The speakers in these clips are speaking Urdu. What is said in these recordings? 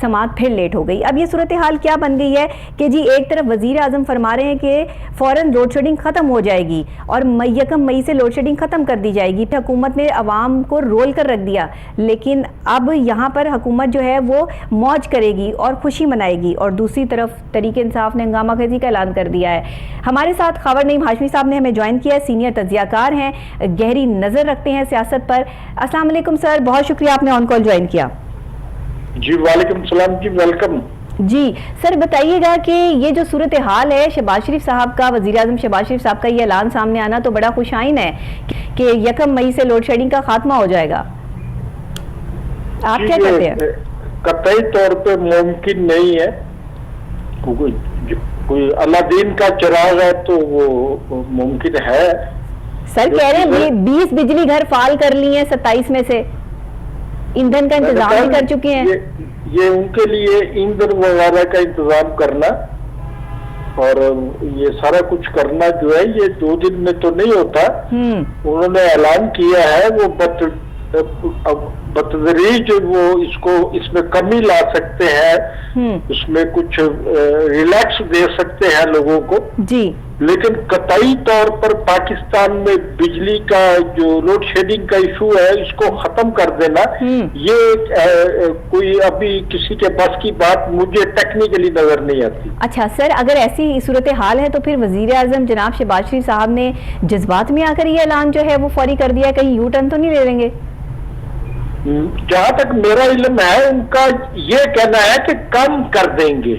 سماعت پھر لیٹ ہو گئی. اب یہ صورتحال کیا بن گئی ہے کہ جی ایک طرف وزیر اعظم فرما رہے ہیں کہ فوراً لوڈ شیڈنگ ختم ہو جائے گی اور 1 مئی سے لوڈ شیڈنگ ختم کر دی جائے گی. حکومت نے عوام کو رول کر رکھ دیا, لیکن اب یہاں پر حکومت جو ہے وہ موج کرے گی اور خوشی منائے گی, اور دوسری طرف تحریک انصاف نے ہنگامہ خیزی کا اعلان کر دیا ہے. ہمارے ساتھ خاور نعیم ہاشمی صاحب نے ہمیں جوائن کیا ہے, سینئر تجزیہ کار ہیں, گہری نظر رکھتے ہیں سیاست پر. السلام علیکم سر, بہت شکریہ آپ نے آن کال جوائن کیا. جی وعلیکم السلام جی, ویلکم. جی سر بتائیے گا کہ یہ جو صورتحال ہے, شہباز شریف صاحب کا, وزیر اعظم شہباز شریف صاحب کا یہ اعلان سامنے آنا تو بڑا خوش آئین ہے کہ 1 مئی سے لوڈ شیڈنگ کا خاتمہ ہو جائے گا. آپ کیا کہتے ہیں؟ قطعی طور پہ ممکن نہیں ہے. کوئی اللہ دین کا چراغ ہے تو وہ ممکن ہے. سر کہہ رہے ہیں 20 بجلی گھر فعال کر لی ہیں 27 میں سے, ایندھن کا انتظام بھی کر چکے ہیں. یہ ان کے لیے ایندھن وغیرہ کا انتظام کرنا اور یہ سارا کچھ کرنا جو ہے یہ 2 دن میں تو نہیں ہوتا. انہوں نے اعلان کیا ہے وہ بتدریج وہ اس میں کمی لا سکتے ہیں, اس میں کچھ ریلیکس دے سکتے ہیں لوگوں کو جی, لیکن قطعی طور پر پاکستان میں بجلی کا جو لوڈ شیڈنگ کا ایشو ہے اس کو ختم کر دینا یہ کوئی ابھی کسی کے بس کی بات مجھے ٹیکنیکلی نظر نہیں آتی. اچھا سر, اگر ایسی صورتحال ہے تو پھر وزیر اعظم جناب شہباز شریف صاحب نے جذبات میں آ کر یہ اعلان جو ہے وہ فوری کر دیا, کہیں یو ٹرن تو نہیں لے لیں گے؟ جہاں تک میرا علم ہے ان کا یہ کہنا ہے کہ کم کر دیں گے.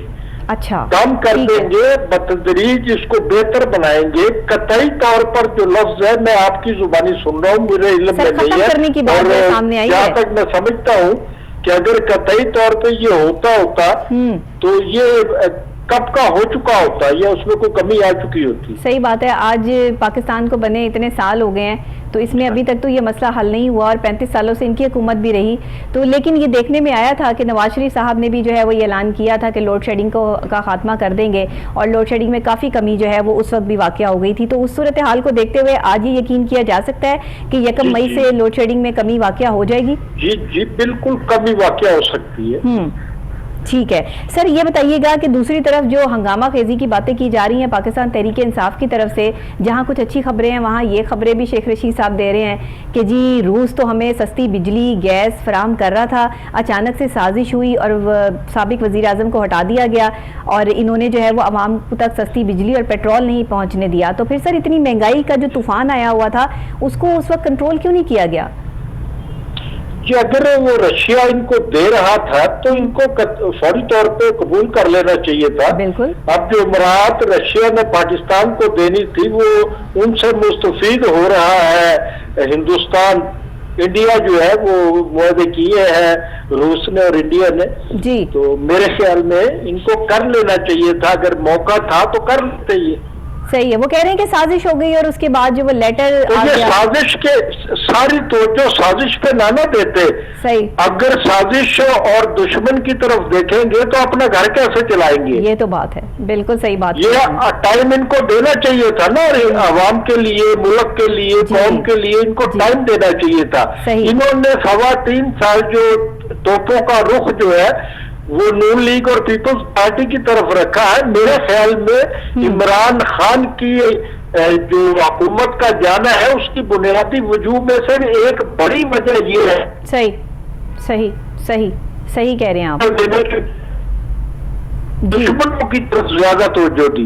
اچھا, کم کر دیں گے, بتدریج اس کو بہتر بنائیں گے. قطعی طور پر جو لفظ ہے میں آپ کی زبانی سن رہا ہوں, میرے علم میں نہیں ہے, اور جہاں تک میں سمجھتا ہوں کہ اگر قطعی طور پہ یہ ہوتا تو یہ کب کا ہو چکا ہوتا یا اس میں کوئی کمی آ چکی ہوتی. صحیح بات ہے, آج پاکستان کو بنے اتنے سال ہو گئے ہیں تو اس میں ابھی تک تو یہ مسئلہ حل نہیں ہوا, اور 35 سالوں سے ان کی حکومت بھی رہی تو, لیکن یہ دیکھنے میں آیا تھا کہ نواز شریف صاحب نے بھی جو ہے وہ یہ اعلان کیا تھا کہ لوڈ شیڈنگ کا خاتمہ کر دیں گے, اور لوڈ شیڈنگ میں کافی کمی جو ہے وہ اس وقت بھی واقع ہو گئی تھی. تو اس صورتحال کو دیکھتے ہوئے آج یہ یقین کیا جا سکتا ہے کہ 1 مئی سے لوڈ شیڈنگ میں کمی واقع ہو جائے گی؟ جی بالکل کمی واقع ہو سکتی ہے. ٹھیک ہے سر, یہ بتائیے گا کہ دوسری طرف جو ہنگامہ خیزی کی باتیں کی جا رہی ہیں پاکستان تحریک انصاف کی طرف سے, جہاں کچھ اچھی خبریں ہیں وہاں یہ خبریں بھی شیخ رشید صاحب دے رہے ہیں کہ جی روس تو ہمیں سستی بجلی گیس فراہم کر رہا تھا, اچانک سے سازش ہوئی اور سابق وزیر اعظم کو ہٹا دیا گیا اور انہوں نے جو ہے وہ عوام تک سستی بجلی اور پیٹرول نہیں پہنچنے دیا. تو پھر سر اتنی مہنگائی کا جو طوفان آیا ہوا تھا اس کو اس وقت کنٹرول کیوں نہیں کیا گیا؟ کہ اگر وہ رشیا ان کو دے رہا تھا تو ان کو فوری طور پہ قبول کر لینا چاہیے تھا. بالکل. اب جو امارات رشیا نے پاکستان کو دینی تھی وہ ان سے مستفید ہو رہا ہے. ہندوستان انڈیا جو ہے وہ معاہدے کیے ہیں روس نے اور انڈیا نے جی, تو میرے خیال میں ان کو کر لینا چاہیے تھا. اگر موقع تھا تو کر لیتے. یہ صحیح ہے, وہ کہہ رہے ہیں کہ سازش ہو گئی اور اس کے بعد جو وہ لیٹر سازش کے ساری توجہ سازش پہ نہ دیتے. صحیح, اگر سازش اور دشمن کی طرف دیکھیں گے تو اپنا گھر کیسے چلائیں گے؟ یہ تو بات ہے, بالکل صحیح بات. یہ ٹائم ان کو دینا چاہیے تھا نا, عوام کے لیے, ملک کے لیے, قوم کے لیے ان کو ٹائم دینا چاہیے تھا. انہوں نے 3.25 سال جو توپوں کا رخ جو ہے وہ نون لیگ اور پیپلز پارٹی کی طرف رکھا ہے. میرے خیال میں عمران خان کی جو حکومت کا جانا ہے اس کی بنیادی وجوہ میں سے ایک بڑی وجہ یہ ہے. صحیح کہہ رہے ہیں آپ, دشمنوں کی طرف زیادہ توجہ دی.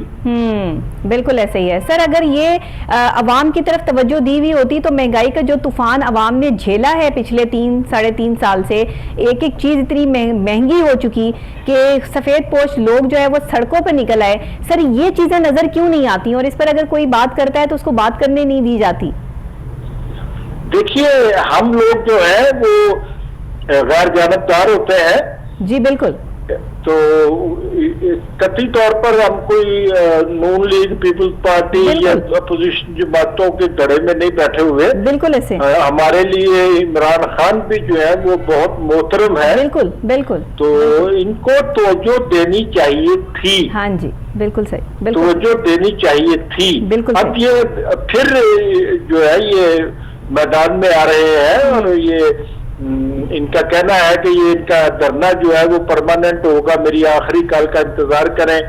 بالکل ایسے ہی ہے سر. اگر یہ عوام کی طرف توجہ دی ہوئی ہوتی تو مہنگائی کا جو طوفان عوام نے جھیلا ہے پچھلے 3-3.5 سال سے, ایک چیز اتنی مہنگی ہو چکی کہ سفید پوش لوگ جو ہے وہ سڑکوں پہ نکل آئے. سر یہ چیزیں نظر کیوں نہیں آتی, اور اس پر اگر کوئی بات کرتا ہے تو اس کو بات کرنے نہیں دی جاتی؟ دیکھیے ہم لوگ جو ہے وہ غیر جانبدار ہوتے ہیں. جی بالکل. تو قطعی طور پر ہم کوئی نون لیگ, پیپلز پارٹی یا اپوزیشن جماعتوں کے دھڑے میں نہیں بیٹھے ہوئے. بالکل ایسے ہمارے لیے عمران خان بھی جو ہے وہ بہت محترم ہے. بالکل. تو ان کو توجہ دینی چاہیے تھی. ہاں جی بالکل صحیح, توجہ دینی چاہیے تھی. اب یہ پھر جو ہے یہ میدان میں آ رہے ہیں اور یہ ان کا کہنا ہے کہ یہ ان کا دھرنا جو ہے وہ پرماننٹ ہوگا, میری آخری کال کا انتظار کریں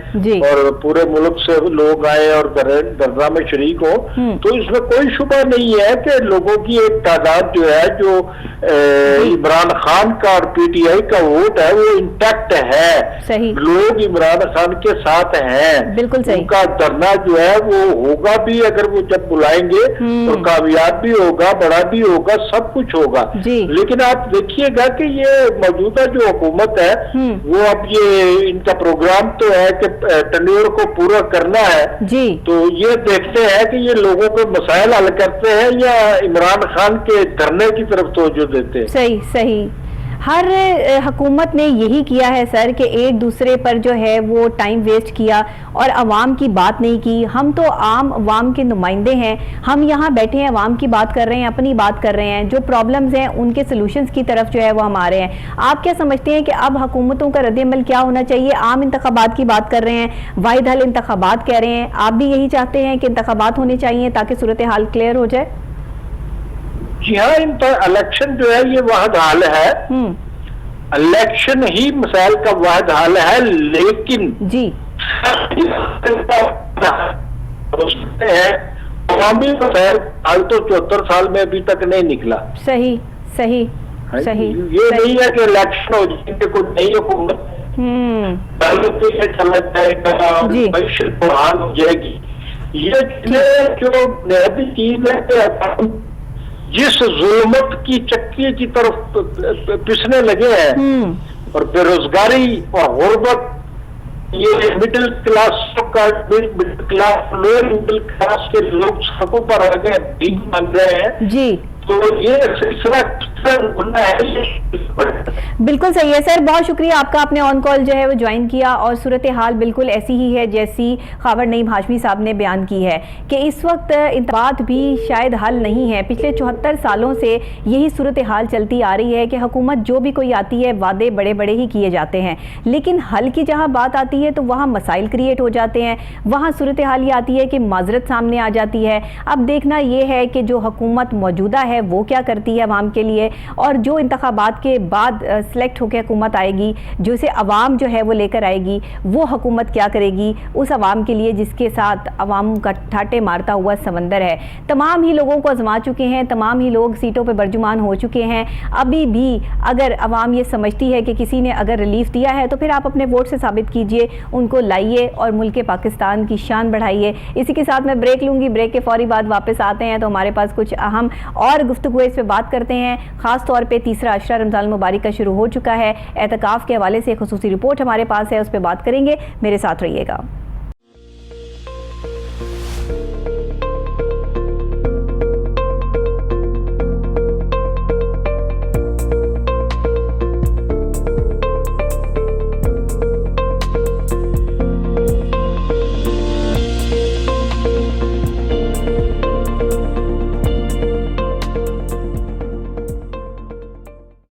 اور پورے ملک سے لوگ آئے اور دھرنا میں شریک ہوں. تو اس میں کوئی شبہ نہیں ہے کہ لوگوں کی ایک تعداد جو ہے جو عمران خان کا اور پی ٹی آئی کا ووٹ ہے وہ انٹیکٹ ہے, لوگ عمران خان کے ساتھ ہیں. ان کا دھرنا جو ہے وہ ہوگا بھی, اگر وہ جب بلائیں گے اور کامیاب بھی ہوگا, بڑا بھی ہوگا, سب کچھ ہوگا. لیکن آپ دیکھیے گا کہ یہ موجودہ جو حکومت ہے وہ اب یہ ان کا پروگرام تو ہے کہ ٹینیور کو پورا کرنا ہے, تو یہ دیکھتے ہیں کہ یہ لوگوں کے مسائل حل کرتے ہیں یا عمران خان کے دھرنے کی طرف توجہ دیتے ہیں. صحیح. ہر حکومت نے یہی کیا ہے سر کہ ایک دوسرے پر جو ہے وہ ٹائم ویسٹ کیا اور عوام کی بات نہیں کی. ہم تو عام عوام کے نمائندے ہیں, ہم یہاں بیٹھے ہیں, عوام کی بات کر رہے ہیں, اپنی بات کر رہے ہیں, جو پرابلمز ہیں ان کے سلوشنز کی طرف جو ہے وہ ہم آ رہے ہیں. آپ کیا سمجھتے ہیں کہ اب حکومتوں کا رد عمل کیا ہونا چاہیے؟ عام انتخابات کی بات کر رہے ہیں, واحد حل انتخابات کہہ رہے ہیں, آپ بھی یہی چاہتے ہیں کہ انتخابات ہونے چاہیے تاکہ صورتحال کلیئر ہو جائے؟ جی ہاں, الیکشن جو ہے یہ واحد حل ہے, الیکشن ہی مسائل کا واحد حل ہے, لیکن عوامی مسائل حل تو 74 سال میں ابھی تک نہیں نکلا. صحیح. یہ نہیں ہے کہ الیکشن ہو جائے کہ کوئی نئی حکومت چلا جائے گا, معیشت بحال ہو جائے گی. یہ جو بنیادی چیز ہے کہ جس ظلمت کی چکی کی طرف پسنے لگے ہیں اور بے روزگاری اور غربت, یہ middle class lower middle class کے لوگ سڑکوں پر آ گئے, بھیک مانگ رہے ہیں. تو یہ سلسلہ بالکل صحیح ہے سر, بہت شکریہ آپ کا, آپ نے آن کال جو ہے وہ جوائن کیا. اور صورتحال بالکل ایسی ہی ہے جیسی خاور نعیم ہاشمی صاحب نے بیان کی ہے کہ اس وقت انتخابات بھی شاید حل نہیں ہے. پچھلے 74 سالوں سے یہی صورتحال چلتی آ رہی ہے کہ حکومت جو بھی کوئی آتی ہے وعدے بڑے بڑے ہی کیے جاتے ہیں, لیکن حل کی جہاں بات آتی ہے تو وہاں مسائل کریٹ ہو جاتے ہیں, وہاں صورتحال یہ آتی ہے کہ معذرت سامنے آ جاتی ہے. اب دیکھنا یہ ہے کہ جو حکومت موجودہ ہے وہ کیا کرتی ہے عوام کے لیے, اور جو انتخابات کے بعد سلیکٹ ہو کے حکومت آئے گی, جو اسے عوام جو ہے وہ لے کر آئے گی, وہ حکومت کیا کرے گی اس عوام کے لیے جس کے ساتھ عوام کا ٹھاٹے مارتا ہوا سمندر ہے. تمام ہی لوگوں کو آزما چکے ہیں, تمام ہی لوگ سیٹوں پہ برجمان ہو چکے ہیں. ابھی بھی اگر عوام یہ سمجھتی ہے کہ کسی نے اگر ریلیف دیا ہے تو پھر آپ اپنے ووٹ سے ثابت کیجئے, ان کو لائیے اور ملک پاکستان کی شان بڑھائیے. اسی کے ساتھ میں بریک لوں گی, بریک کے فوری بعد واپس آتے ہیں تو ہمارے پاس کچھ اہم اور گفتگو اس پہ بات کرتے ہیں. خاص طور پہ تیسرا عشرہ رمضان المبارک کا شروع ہو چکا ہے, اعتکاف کے حوالے سے خصوصی رپورٹ ہمارے پاس ہے, اس پہ بات کریں گے. میرے ساتھ رہیے گا.